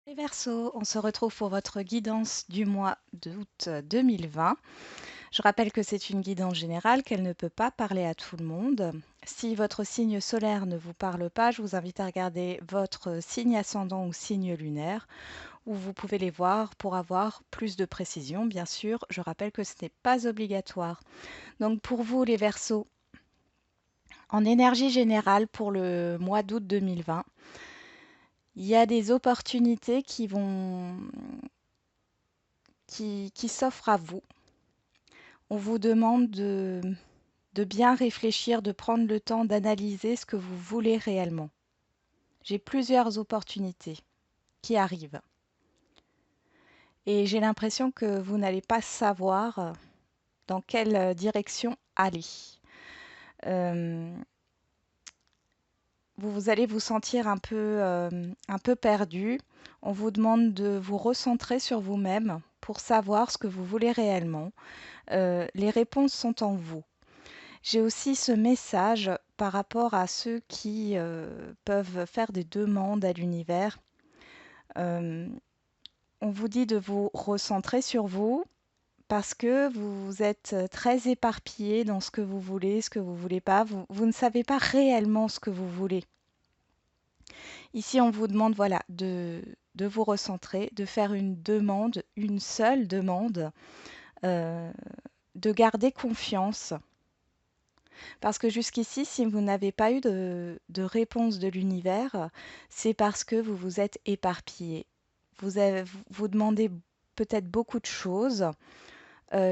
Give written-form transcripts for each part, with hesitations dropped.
Les Verseaux, on se retrouve pour votre guidance du mois d'août 2020. Je rappelle que c'est une guidance générale, qu'elle ne peut pas parler à tout le monde. Si votre signe solaire ne vous parle pas, je vous invite à regarder votre signe ascendant ou signe lunaire, où vous pouvez les voir pour avoir plus de précision. Bien sûr, je rappelle que ce n'est pas obligatoire. Donc pour vous, les Verseaux, en énergie générale pour le mois d'août 2020, il y a des opportunités qui s'offrent à vous. On vous demande de bien réfléchir, de prendre le temps d'analyser ce que vous voulez réellement. J'ai plusieurs opportunités qui arrivent et j'ai l'impression que vous n'allez pas savoir dans quelle direction aller. Euh, vous allez vous sentir un peu perdu. On vous demande de vous recentrer sur vous-même pour savoir ce que vous voulez réellement. Les réponses sont en vous. J'ai aussi ce message par rapport à ceux qui peuvent faire des demandes à l'univers. Euh, on vous dit de vous recentrer sur vous parce que vous êtes très éparpillé dans ce que vous voulez pas. Vous ne savez pas réellement ce que vous voulez. Ici, on vous demande voilà, de vous recentrer, de faire une demande, une seule demande, euh, de garder confiance. Parce que jusqu'ici, si vous n'avez pas eu de réponse de l'univers, c'est parce que vous vous êtes éparpillé. Vous demandez peut-être beaucoup de choses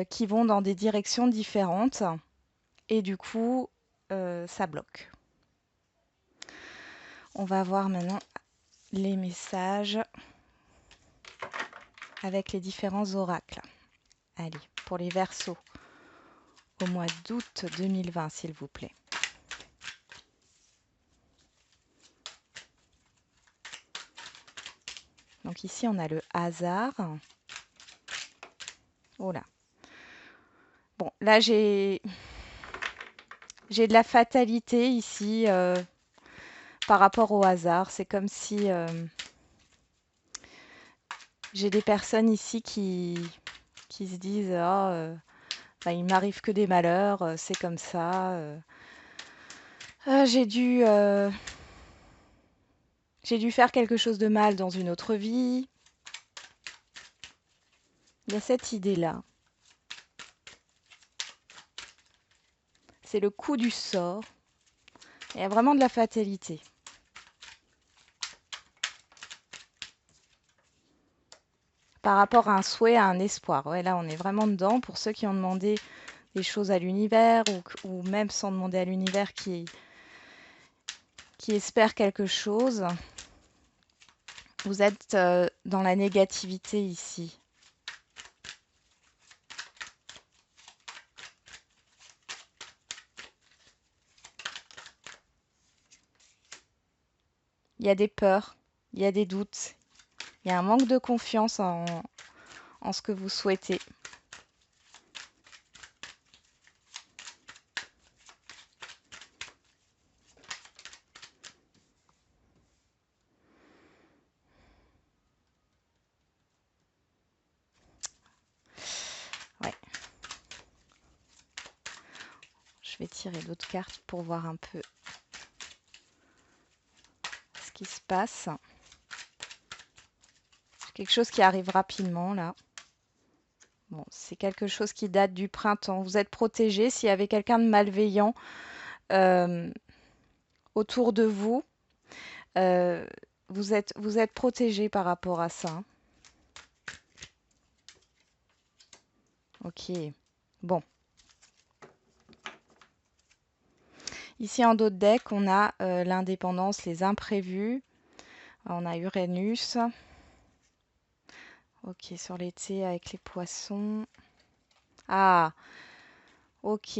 qui vont dans des directions différentes et du coup, ça bloque. On va voir maintenant les messages avec les différents oracles. Allez, pour les Verseaux, au mois d'août 2020, s'il vous plaît. Donc ici, on a le hasard. Oh là. Bon, là, j'ai de la fatalité ici par rapport au hasard. C'est comme si j'ai des personnes ici qui se disent oh, bah, il m'arrive que des malheurs, c'est comme ça. Ah, j'ai dû faire quelque chose de mal dans une autre vie. Il y a cette idée-là. C'est le coup du sort. Il y a vraiment de la fatalité. Par rapport à un souhait, à un espoir. Ouais, là, on est vraiment dedans. Pour ceux qui ont demandé des choses à l'univers ou même sans demander à l'univers qui espèrent quelque chose, vous êtes dans la négativité ici. Il y a des peurs, il y a des doutes, il y a un manque de confiance en ce que vous souhaitez. Ouais. Je vais tirer d'autres cartes pour voir un peu ce qui se passe. Quelque chose qui arrive rapidement là. Bon, c'est quelque chose qui date du printemps. Vous êtes protégé. S'il y avait quelqu'un de malveillant euh, autour de vous, euh, vous êtes protégé par rapport à ça. Ok. Bon. Ici en dos de deck, on a l'indépendance, les imprévus. On a Uranus. Ok, sur l'été avec les poissons. Ah, ok.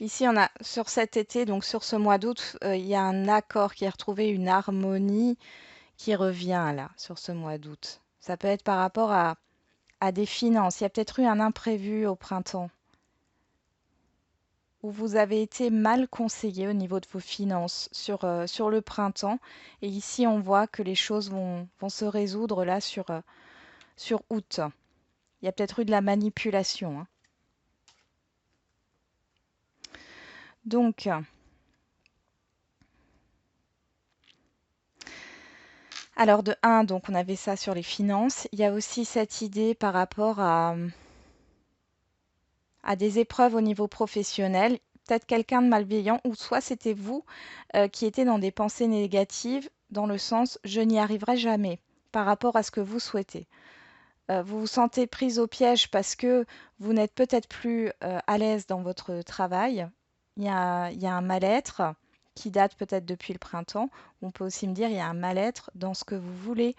Ici, on a sur cet été, donc sur ce mois d'août, il y a un accord qui est retrouvé, une harmonie qui revient là, sur ce mois d'août. Ça peut être par rapport à des finances. Il y a peut-être eu un imprévu au printemps. où vous avez été mal conseillé au niveau de vos finances sur le printemps. Et ici, on voit que les choses vont se résoudre là sur août. Il y a peut-être eu de la manipulation, hein. Donc, alors de un, donc on avait ça sur les finances. Il y a aussi cette idée par rapport à des épreuves au niveau professionnel. Peut-être quelqu'un de malveillant, ou soit c'était vous qui étiez dans des pensées négatives, dans le sens je n'y arriverai jamais par rapport à ce que vous souhaitez. Vous vous sentez prise au piège parce que vous n'êtes peut-être plus à l'aise dans votre travail. Il y a un mal-être qui date peut-être depuis le printemps. On peut aussi me dire il y a un mal-être dans ce que vous voulez.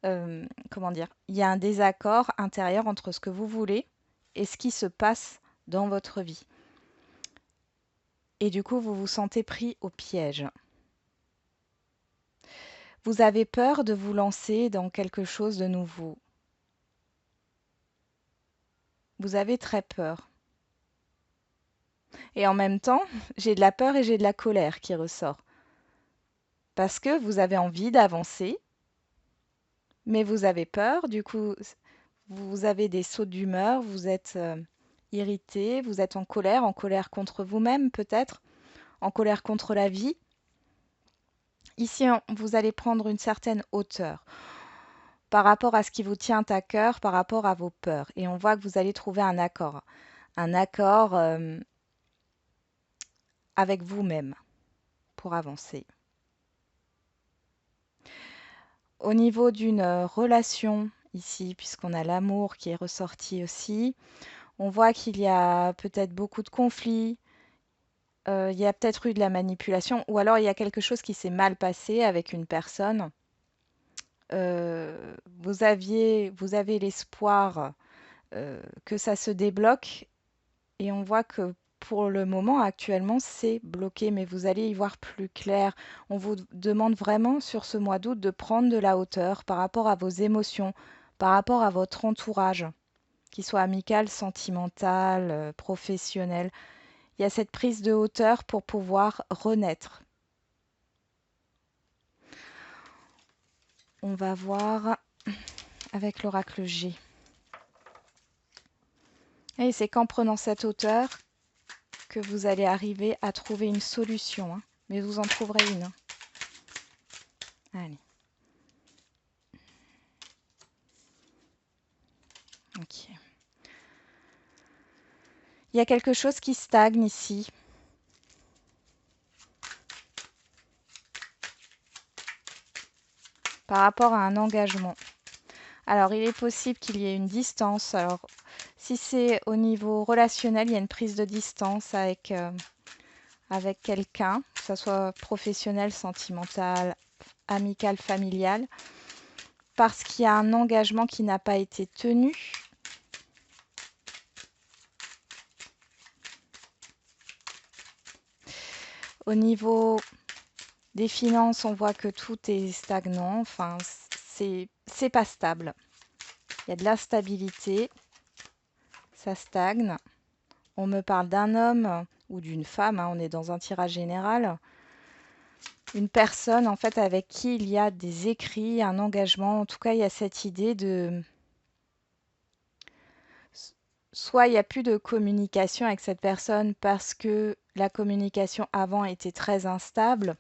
Comment dire? Il y a un désaccord intérieur entre ce que vous voulez et ce qui se passe dans votre vie. Et du coup, vous vous sentez pris au piège. Vous avez peur de vous lancer dans quelque chose de nouveau. Vous avez très peur. Et en même temps, j'ai de la peur et j'ai de la colère qui ressort. Parce que vous avez envie d'avancer, mais vous avez peur. Du coup, vous avez des sauts d'humeur, vous êtes irrité, vous êtes en colère contre vous-même peut-être, en colère contre la vie. Ici, vous allez prendre une certaine hauteur par rapport à ce qui vous tient à cœur, par rapport à vos peurs. Et on voit que vous allez trouver un accord. Un accord avec vous-même pour avancer. Au niveau d'une relation, ici, puisqu'on a l'amour qui est ressorti aussi, on voit qu'il y a peut-être beaucoup de conflits, il y a peut-être eu de la manipulation, ou alors il y a quelque chose qui s'est mal passé avec une personne. Vous avez l'espoir que ça se débloque, et on voit que pour le moment, actuellement, c'est bloqué, mais vous allez y voir plus clair. On vous demande vraiment sur ce mois d'août de prendre de la hauteur par rapport à vos émotions, par rapport à votre entourage, qu'il soit amical, sentimental, professionnel. Il y a cette prise de hauteur pour pouvoir renaître. On va voir avec l'oracle G. Et c'est qu'en prenant cette hauteur que vous allez arriver à trouver une solution, hein. Mais vous en trouverez une, hein. Allez. Ok. Il y a quelque chose qui stagne ici. Par rapport à un engagement. Alors, il est possible qu'il y ait une distance. Alors, si c'est au niveau relationnel, il y a une prise de distance avec quelqu'un, que ce soit professionnel, sentimental, amical, familial, parce qu'il y a un engagement qui n'a pas été tenu. Au niveau des finances, on voit que tout est stagnant. Enfin, c'est pas stable. Il y a de l'instabilité. Ça stagne. On me parle d'un homme ou d'une femme, hein, on est dans un tirage général. Une personne en fait avec qui il y a des écrits, un engagement. En tout cas, il y a cette idée de soit il n'y a plus de communication avec cette personne parce que la communication avant était très instable,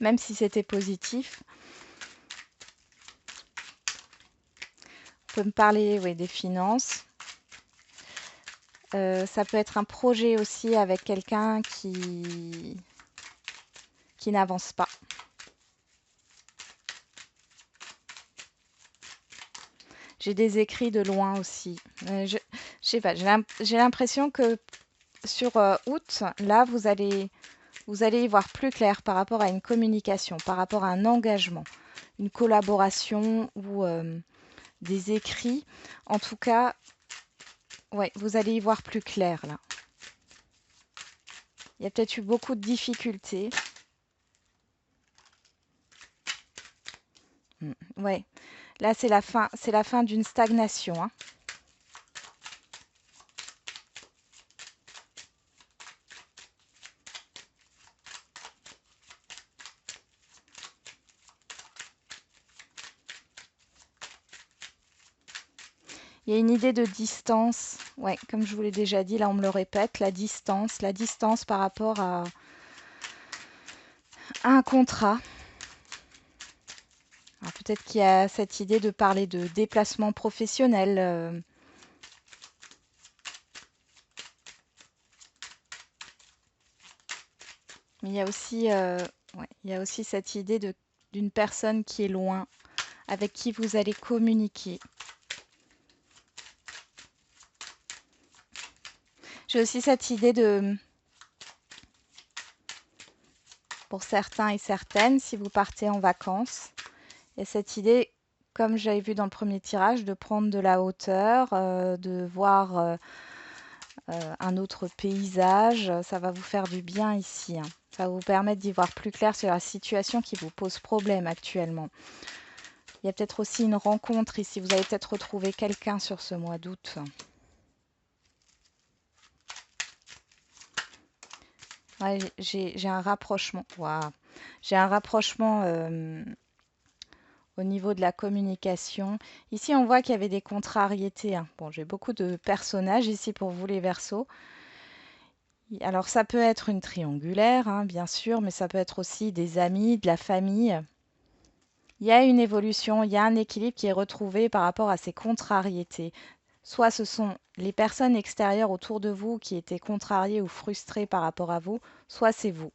même si c'était positif. On peut me parler, oui, des finances. Ça peut être un projet aussi avec quelqu'un qui n'avance pas. J'ai des écrits de loin aussi. Je sais pas, j'ai l'impression que sur août, là, vous allez y voir plus clair par rapport à une communication, par rapport à un engagement, une collaboration ou des écrits. En tout cas, ouais, vous allez y voir plus clair là. Il y a peut-être eu beaucoup de difficultés. Ouais, là c'est la fin d'une stagnation, hein. Il y a une idée de distance. Ouais, comme je vous l'ai déjà dit, là on me le répète, la distance par rapport à un contrat. Alors peut-être qu'il y a cette idée de parler de déplacement professionnel. Mais ouais, il y a aussi cette idée d'une personne qui est loin, avec qui vous allez communiquer. J'ai aussi cette idée pour certains et certaines, si vous partez en vacances, il y a cette idée, comme j'avais vu dans le premier tirage, de prendre de la hauteur, de voir un autre paysage. Ça va vous faire du bien ici, hein. Ça va vous permettre d'y voir plus clair sur la situation qui vous pose problème actuellement. Il y a peut-être aussi une rencontre ici. Vous allez peut-être retrouver quelqu'un sur ce mois d'août. Ouais, j'ai un rapprochement. Waouh. J'ai un rapprochement au niveau de la communication. Ici, on voit qu'il y avait des contrariétés, hein. Bon, j'ai beaucoup de personnages ici pour vous, les Verseaux. Alors, ça peut être une triangulaire, hein, bien sûr, mais ça peut être aussi des amis, de la famille. Il y a une évolution, il y a un équilibre qui est retrouvé par rapport à ces contrariétés. Soit ce sont les personnes extérieures autour de vous qui étaient contrariées ou frustrées par rapport à vous, soit c'est vous.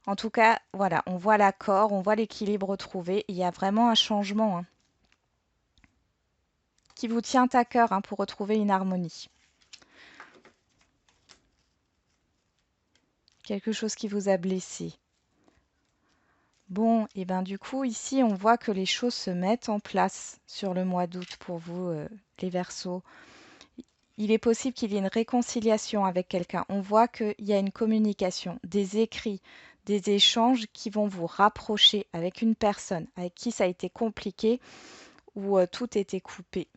En tout cas, voilà, on voit l'accord, on voit l'équilibre retrouvé. Il y a vraiment un changement, hein, qui vous tient à cœur, hein, pour retrouver une harmonie. Quelque chose qui vous a blessé. Bon, et ben du coup, ici, on voit que les choses se mettent en place sur le mois d'août pour vous, les Verseaux. Il est possible qu'il y ait une réconciliation avec quelqu'un. On voit qu'il y a une communication, des écrits, des échanges qui vont vous rapprocher avec une personne avec qui ça a été compliqué ou tout était coupé.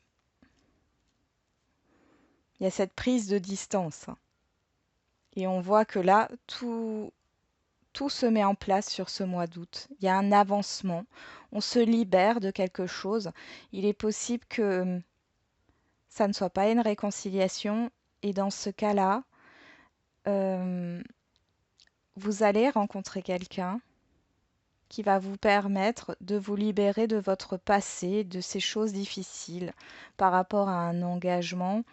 Il y a cette prise de distance, hein. Et on voit que là, tout se met en place sur ce mois d'août. Il y a un avancement. On se libère de quelque chose. Il est possible que ça ne soit pas une réconciliation. Et dans ce cas-là, euh, vous allez rencontrer quelqu'un qui va vous permettre de vous libérer de votre passé, de ces choses difficiles par rapport à un engagement,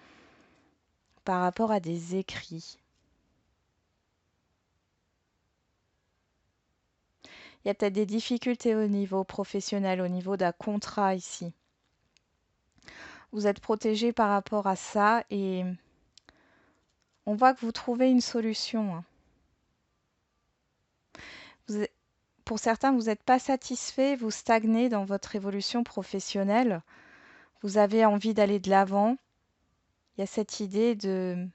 par rapport à des écrits. Il y a peut-être des difficultés au niveau professionnel, au niveau d'un contrat ici. Vous êtes protégé par rapport à ça et on voit que vous trouvez une solution, hein. Vous, pour certains, vous n'êtes pas satisfait, vous stagnez dans votre évolution professionnelle. Vous avez envie d'aller de l'avant. Il y a cette idée de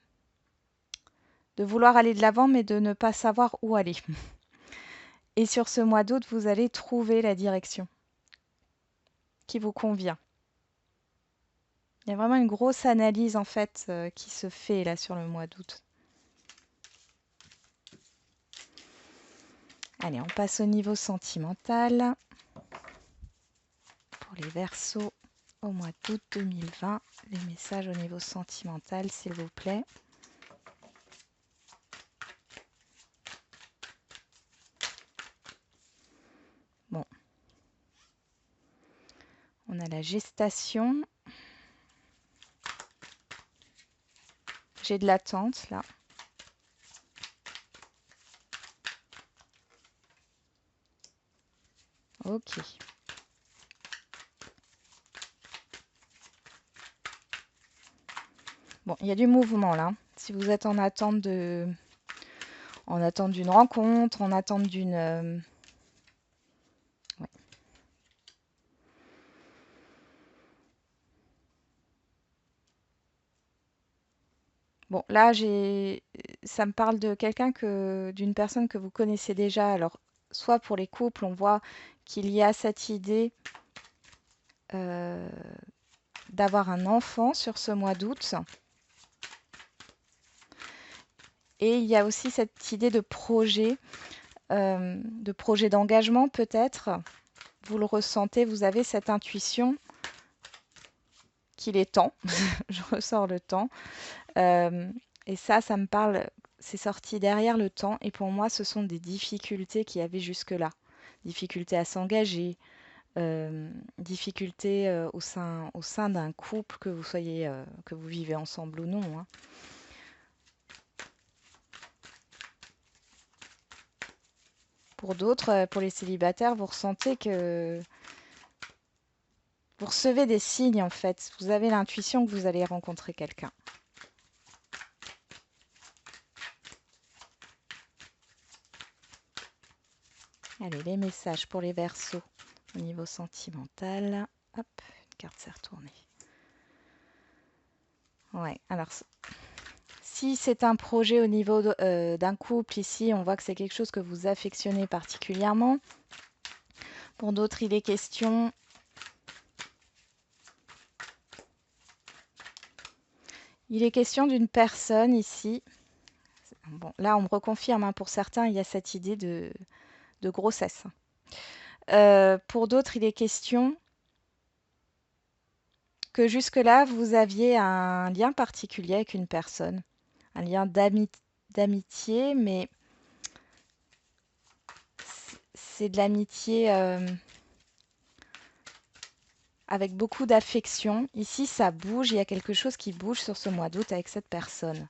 vouloir aller de l'avant, mais de ne pas savoir où aller. Et sur ce mois d'août, vous allez trouver la direction qui vous convient. Il y a vraiment une grosse analyse en fait qui se fait là sur le mois d'août. Allez, on passe au niveau sentimental. Pour les Verseaux, au mois d'août 2020, les messages au niveau sentimental, s'il vous plaît. Bon. On a la gestation. J'ai de l'attente là. Ok. Bon, il y a du mouvement là. Si vous êtes en attente d'une rencontre, en attente d'une... ouais. Bon, là, ça me parle de d'une personne que vous connaissez déjà. Alors, soit pour les couples, on voit qu'il y a cette idée euh, d'avoir un enfant sur ce mois d'août. Et il y a aussi cette idée de projet d'engagement peut-être. Vous le ressentez, vous avez cette intuition qu'il est temps. Je ressors le temps. Euh, et ça me parle, c'est sorti derrière le temps. Et pour moi, ce sont des difficultés qu'il y avait jusque-là. Difficultés à s'engager, difficultés au sein d'un couple, que vous soyez, que vous vivez ensemble ou non, hein. Pour d'autres, pour les célibataires, vous ressentez que vous recevez des signes en fait. Vous avez l'intuition que vous allez rencontrer quelqu'un. Allez, les messages pour les Verseaux au niveau sentimental. Hop, une carte s'est retournée. Ouais, alors si c'est un projet au niveau d'un couple ici, on voit que c'est quelque chose que vous affectionnez particulièrement. Pour d'autres, il est question d'une personne ici. Bon, là, on me reconfirme, hein, pour certains, il y a cette idée de grossesse. Pour d'autres, il est question que jusque-là, vous aviez un lien particulier avec une personne, un lien d'amitié, mais c'est de l'amitié avec beaucoup d'affection. Ici, ça bouge, il y a quelque chose qui bouge sur ce mois d'août avec cette personne.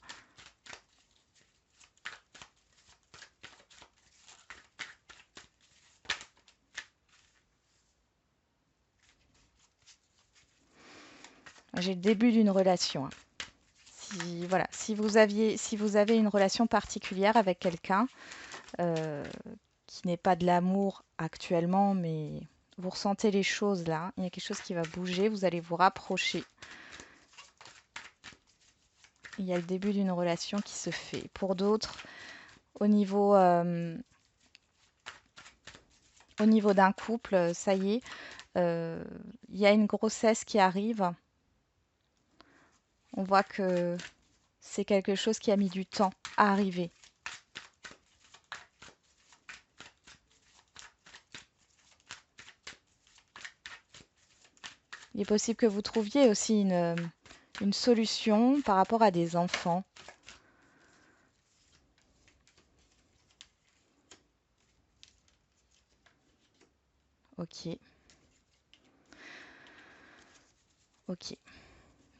J'ai le début d'une relation, hein. Voilà, si vous avez une relation particulière avec quelqu'un, euh, qui n'est pas de l'amour actuellement, mais vous ressentez les choses là, il y a quelque chose qui va bouger, vous allez vous rapprocher. Il y a le début d'une relation qui se fait. Pour d'autres, au niveau, d'un couple, ça y est, il y a une grossesse qui arrive. On voit que c'est quelque chose qui a mis du temps à arriver. Il est possible que vous trouviez aussi une solution par rapport à des enfants. Ok. Ok.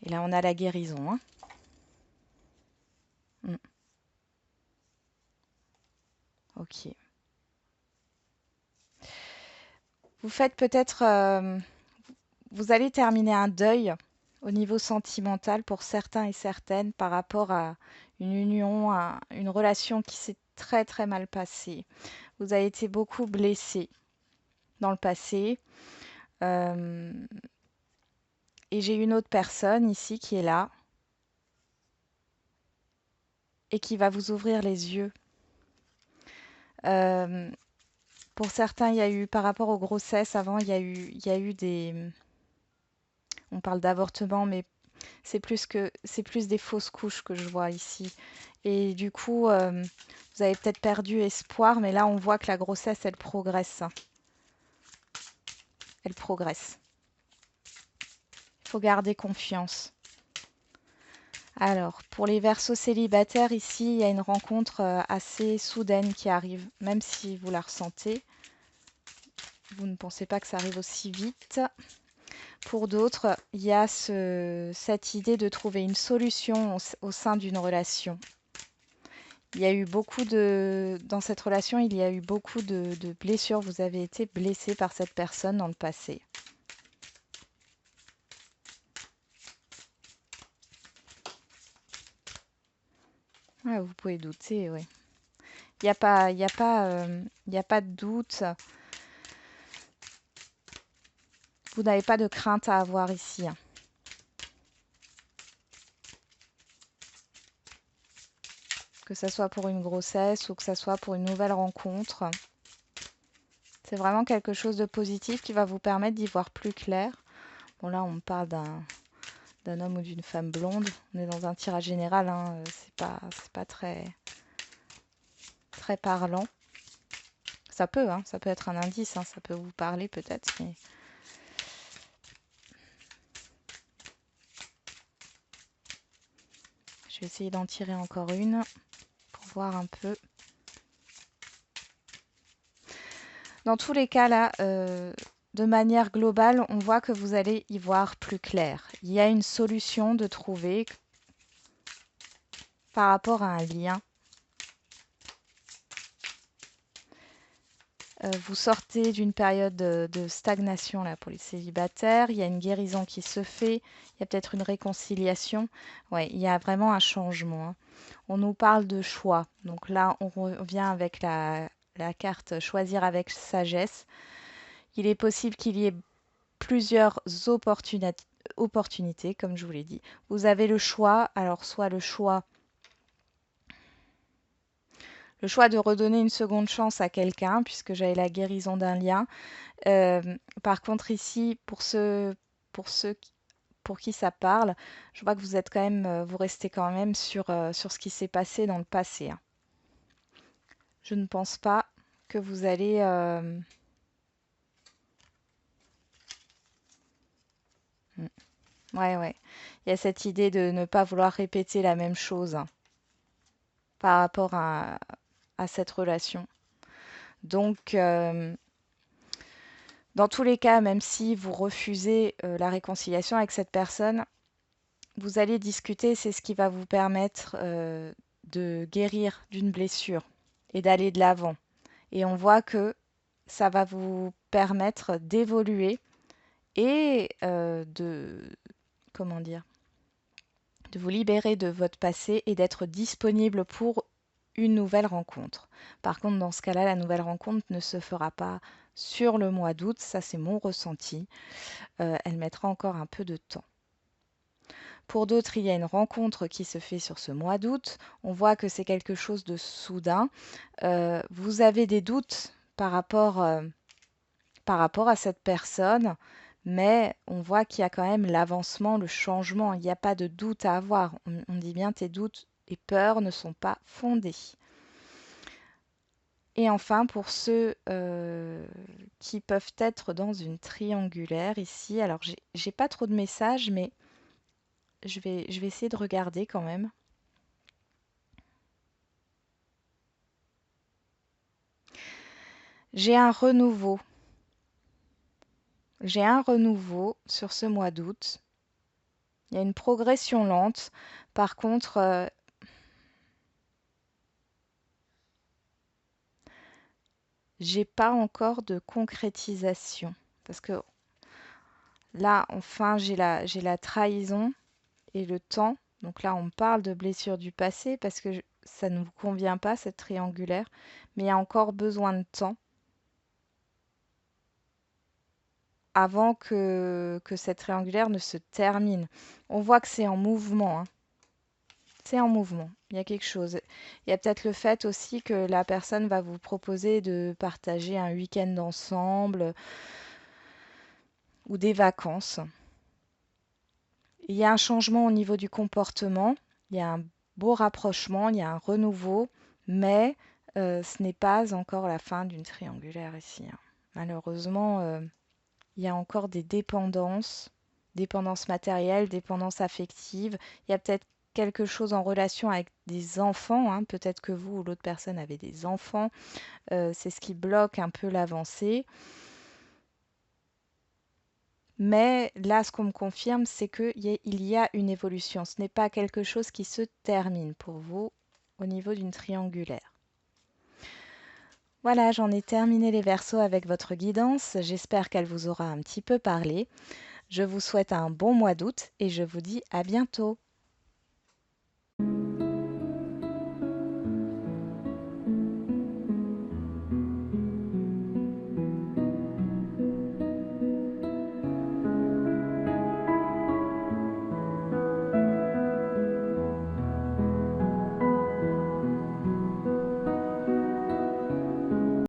Et là, on a la guérison, hein. Mm. Ok. Vous faites peut-être, vous allez terminer un deuil au niveau sentimental pour certains et certaines par rapport à une union, à une relation qui s'est très très mal passée. Vous avez été beaucoup blessé dans le passé. Euh, et j'ai une autre personne ici qui est là et qui va vous ouvrir les yeux. Euh, pour certains, il y a eu, par rapport aux grossesses, avant, il y a eu des... On parle d'avortement, mais c'est plus des fausses couches que je vois ici. Et du coup, vous avez peut-être perdu espoir, mais là, on voit que la grossesse, elle progresse. Elle progresse. Il faut garder confiance. Alors, pour les Verseaux célibataires, ici, il y a une rencontre assez soudaine qui arrive, même si vous la ressentez. Vous ne pensez pas que ça arrive aussi vite. Pour d'autres, il y a cette idée de trouver une solution au sein d'une relation. Il y a eu beaucoup dans cette relation, il y a eu beaucoup de blessures. Vous avez été blessé par cette personne dans le passé. Ouais, vous pouvez douter, oui. Il y a pas de doute. Vous n'avez pas de crainte à avoir ici, hein. Que ce soit pour une grossesse ou que ce soit pour une nouvelle rencontre. C'est vraiment quelque chose de positif qui va vous permettre d'y voir plus clair. Bon, là, on parle d'un homme ou d'une femme blonde. On est dans un tirage général, hein. C'est pas très, très parlant. Ça peut être un indice, hein, ça peut vous parler peut-être. Mais... Je vais essayer d'en tirer encore une pour voir un peu. Dans tous les cas, là, de manière globale, on voit que vous allez y voir plus clair. Il y a une solution de trouver par rapport à un lien. Vous sortez d'une période de stagnation là, pour les célibataires. Il y a une guérison qui se fait. Il y a peut-être une réconciliation. Ouais, il y a vraiment un changement, hein. On nous parle de choix. Donc là, on revient avec la carte choisir avec sagesse. Il est possible qu'il y ait plusieurs opportunités, comme je vous l'ai dit. Vous avez le choix. Alors, soit le choix de redonner une seconde chance à quelqu'un, puisque j'avais la guérison d'un lien. Par contre, ici, pour ceux pour qui ça parle, je vois que vous êtes quand même, vous restez quand même sur ce qui s'est passé dans le passé, hein. Je ne pense pas que vous allez... Ouais, ouais. Il y a cette idée de ne pas vouloir répéter la même chose, hein, par rapport à cette relation. Donc, dans tous les cas, même si vous refusez la réconciliation avec cette personne, vous allez discuter, c'est ce qui va vous permettre de guérir d'une blessure et d'aller de l'avant. Et on voit que ça va vous permettre d'évoluer et comment dire, de vous libérer de votre passé et d'être disponible pour une nouvelle rencontre. Par contre, dans ce cas-là, la nouvelle rencontre ne se fera pas sur le mois d'août, ça c'est mon ressenti. Elle mettra encore un peu de temps. Pour d'autres, il y a une rencontre qui se fait sur ce mois d'août. On voit que c'est quelque chose de soudain. Vous avez des doutes par rapport à cette personne, mais on voit qu'il y a quand même l'avancement, le changement. Il n'y a pas de doute à avoir. On dit bien tes doutes et peurs ne sont pas fondés. Et enfin, pour ceux qui peuvent être dans une triangulaire ici, alors j'ai pas trop de messages, mais je vais essayer de regarder quand même. J'ai un renouveau. J'ai un renouveau sur ce mois d'août. Il y a une progression lente. Par contre, j'ai pas encore de concrétisation. Parce que là, enfin, j'ai la trahison et le temps. Donc là, on me parle de blessures du passé parce que ça ne vous convient pas, cette triangulaire. Mais il y a encore besoin de temps avant que cette triangulaire ne se termine. On voit que c'est en mouvement, hein. C'est en mouvement. Il y a quelque chose. Il y a peut-être le fait aussi que la personne va vous proposer de partager un week-end ensemble ou des vacances. Il y a un changement au niveau du comportement. Il y a un beau rapprochement, il y a un renouveau, mais ce n'est pas encore la fin d'une triangulaire ici, hein. Malheureusement, il y a encore des dépendances, dépendance matérielle, dépendance affective. Il y a peut-être quelque chose en relation avec des enfants, hein. Peut-être que vous ou l'autre personne avez des enfants. C'est ce qui bloque un peu l'avancée. Mais là, ce qu'on me confirme, c'est qu'il y a une évolution. Ce n'est pas quelque chose qui se termine pour vous au niveau d'une triangulaire. Voilà, j'en ai terminé les versos avec votre guidance. J'espère qu'elle vous aura un petit peu parlé. Je vous souhaite un bon mois d'août et je vous dis à bientôt.